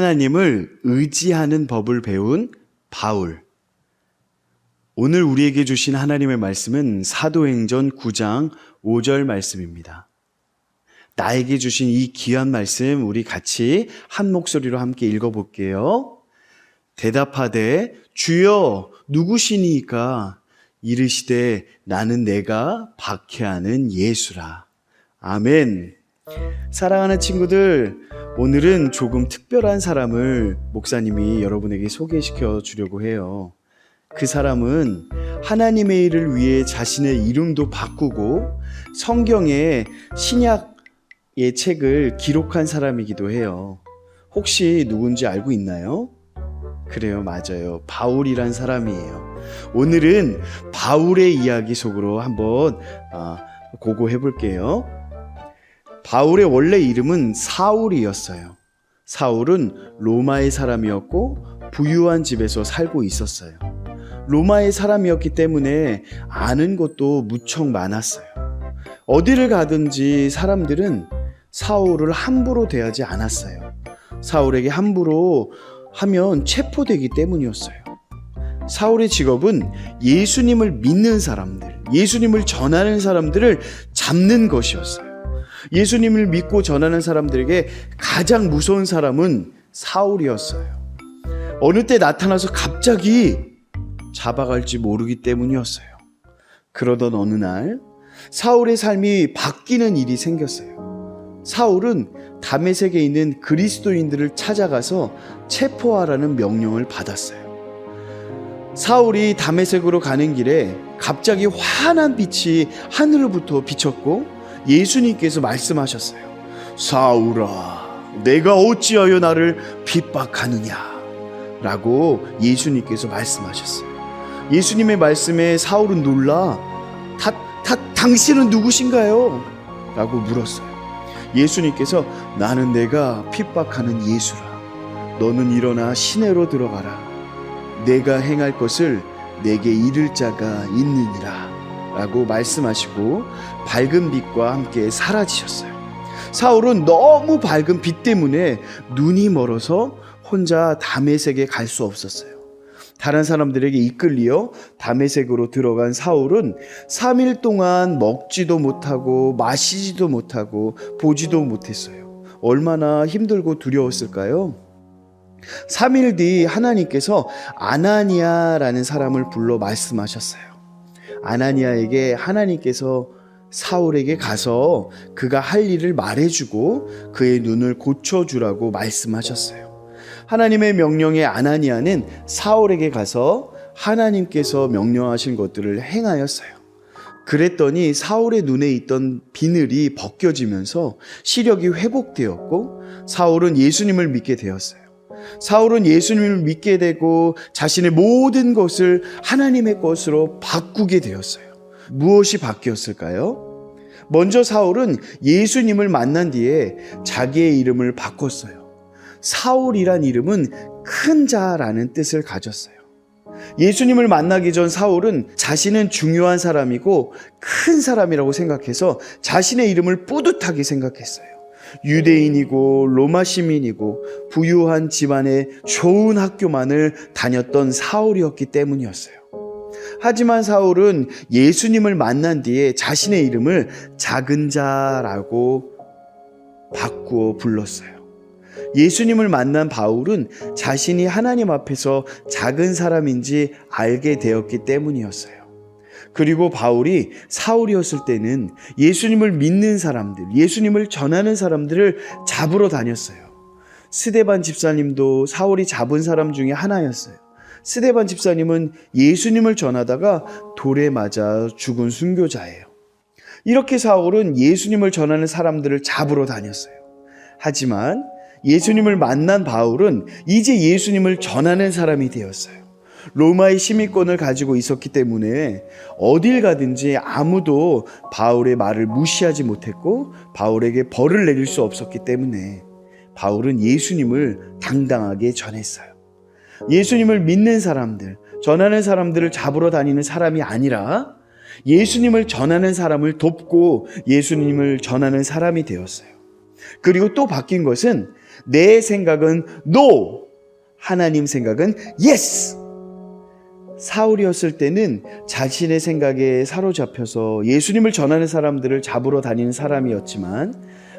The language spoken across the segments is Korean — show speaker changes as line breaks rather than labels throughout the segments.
하나님을 의지하는 법을 배운 바울. 오늘 우리에게 주신 하나님의 말씀은 사도행전 9장 5절 말씀입니다. 나에게 주신 이 귀한 말씀 우리 같이 한 목소리로 함께 읽어볼게요. 대답하되 주여 누구시니까? 이르시되 나는 내가 박해하는 예수라. 아멘. 사랑하는 친구들, 오늘은 조금 특별한 사람을 목사님이 여러분에게 소개시켜 주려고 해요. 그 사람은 하나님의 일을 위해 자신의 이름도 바꾸고 성경의 신약의 책을 기록한 사람이기도 해요. 혹시 누군지 알고 있나요? 그래요, 맞아요. 바울이란 사람이에요. 오늘은 바울의 이야기 속으로 한번 고고해 볼게요. 바울의 원래 이름은 사울이었어요. 사울은 로마의 사람이었고 부유한 집에서 살고 있었어요. 로마의 사람이었기 때문에 아는 것도 무척 많았어요. 어디를 가든지 사람들은 사울을 함부로 대하지 않았어요. 사울에게 함부로 하면 체포되기 때문이었어요. 사울의 직업은 예수님을 믿는 사람들, 예수님을 전하는 사람들을 잡는 것이었어요. 예수님을 믿고 전하는 사람들에게 가장 무서운 사람은 사울이었어요. 어느 때 나타나서 갑자기 잡아갈지 모르기 때문이었어요. 그러던 어느 날 사울의 삶이 바뀌는 일이 생겼어요. 사울은 다메섹에 있는 그리스도인들을 찾아가서 체포하라는 명령을 받았어요. 사울이 다메섹으로 가는 길에 갑자기 환한 빛이 하늘로부터 비쳤고 예수님께서 말씀하셨어요. 사울아, 내가 어찌하여 나를 핍박하느냐? 라고 예수님께서 말씀하셨어요. 예수님의 말씀에 사울은 놀라 당신은 누구신가요? 라고 물었어요. 예수님께서 나는 내가 핍박하는 예수라. 너는 일어나 시내로 들어가라. 내가 행할 것을 내게 이를 자가 있느니라. 라고 말씀하시고 밝은 빛과 함께 사라지셨어요. 사울은 너무 밝은 빛 때문에 눈이 멀어서 혼자 다메섹에 갈 수 없었어요. 다른 사람들에게 이끌려 다메섹으로 들어간 사울은 3일 동안 먹지도 못하고 마시지도 못하고 보지도 못했어요. 얼마나 힘들고 두려웠을까요? 3일 뒤 하나님께서 아나니아라는 사람을 불러 말씀하셨어요. 아나니아에게 하나님께서 사울에게 가서 그가 할 일을 말해주고 그의 눈을 고쳐주라고 말씀하셨어요. 하나님의 명령에 아나니아는 사울에게 가서 하나님께서 명령하신 것들을 행하였어요. 그랬더니 사울의 눈에 있던 비늘이 벗겨지면서 시력이 회복되었고 사울은 예수님을 믿게 되었어요. 사울은 예수님을 믿게 되고 자신의 모든 것을 하나님의 것으로 바꾸게 되었어요. 무엇이 바뀌었을까요? 먼저 사울은 예수님을 만난 뒤에 자기의 이름을 바꿨어요. 사울이란 이름은 큰 자라는 뜻을 가졌어요. 예수님을 만나기 전 사울은 자신은 중요한 사람이고 큰 사람이라고 생각해서 자신의 이름을 뿌듯하게 생각했어요. 유대인이고 로마 시민이고 부유한 집안의 좋은 학교만을 다녔던 사울이었기 때문이었어요. 하지만 사울은 예수님을 만난 뒤에 자신의 이름을 작은 자라고 바꾸어 불렀어요. 예수님을 만난 바울은 자신이 하나님 앞에서 작은 사람인지 알게 되었기 때문이었어요. 그리고 바울이 사울이었을 때는 예수님을 믿는 사람들, 예수님을 전하는 사람들을 잡으러 다녔어요. 스데반 집사님도 사울이 잡은 사람 중에 하나였어요. 스데반 집사님은 예수님을 전하다가 돌에 맞아 죽은 순교자예요. 이렇게 사울은 예수님을 전하는 사람들을 잡으러 다녔어요. 하지만 예수님을 만난 바울은 이제 예수님을 전하는 사람이 되었어요. 로마의 시민권을 가지고 있었기 때문에 어딜 가든지 아무도 바울의 말을 무시하지 못했고 바울에게 벌을 내릴 수 없었기 때문에 바울은 예수님을 당당하게 전했어요. 예수님을 믿는 사람들, 전하는 사람들을 잡으러 다니는 사람이 아니라 예수님을 전하는 사람을 돕고 예수님을 전하는 사람이 되었어요. 그리고 또 바뀐 것은 내 생각은 no, 하나님 생각은 yes. 사울이었을 때는 자신의 생각에 사로잡혀서 예수님을 전하는 사람들을 잡으러 다니는 사람이었지만,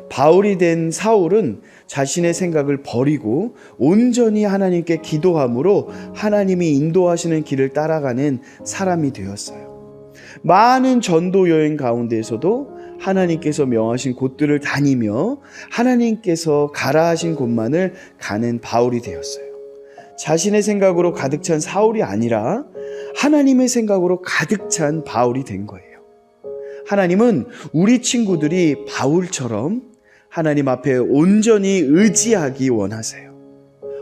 바울이 된 사울은 자신의 생각을 버리고 온전히 하나님께 기도함으로 하나님이 인도하시는 길을 따라가는 사람이 되었어요. 많은 전도 여행 가운데에서도 하나님께서 명하신 곳들을 다니며 하나님께서 가라 하신 곳만을 가는 바울이 되었어요. 자신의 생각으로 가득 찬 사울이 아니라 하나님의 생각으로 가득 찬 바울이 된 거예요. 하나님은 우리 친구들이 바울처럼 하나님 앞에 온전히 의지하기 원하세요.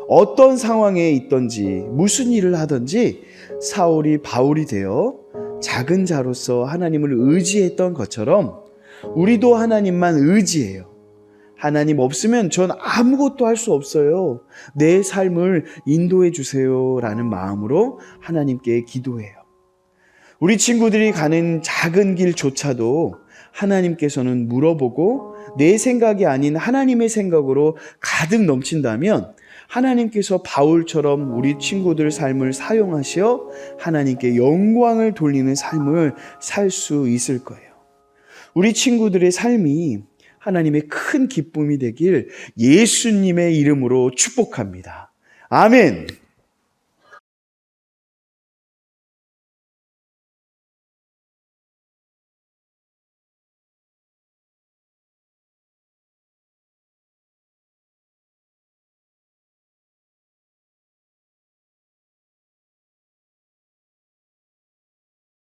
어떤 상황에 있든지 무슨 일을 하든지 사울이 바울이 되어 작은 자로서 하나님을 의지했던 것처럼 우리도 하나님만 의지해요. 하나님 없으면 전 아무것도 할 수 없어요. 내 삶을 인도해 주세요 라는 마음으로 하나님께 기도해요. 우리 친구들이 가는 작은 길조차도 하나님께서는 물어보고 내 생각이 아닌 하나님의 생각으로 가득 넘친다면 하나님께서 바울처럼 우리 친구들 삶을 사용하셔 하나님께 영광을 돌리는 삶을 살 수 있을 거예요. 우리 친구들의 삶이 하나님의 큰 기쁨이 되길 예수님의 이름으로 축복합니다. 아멘.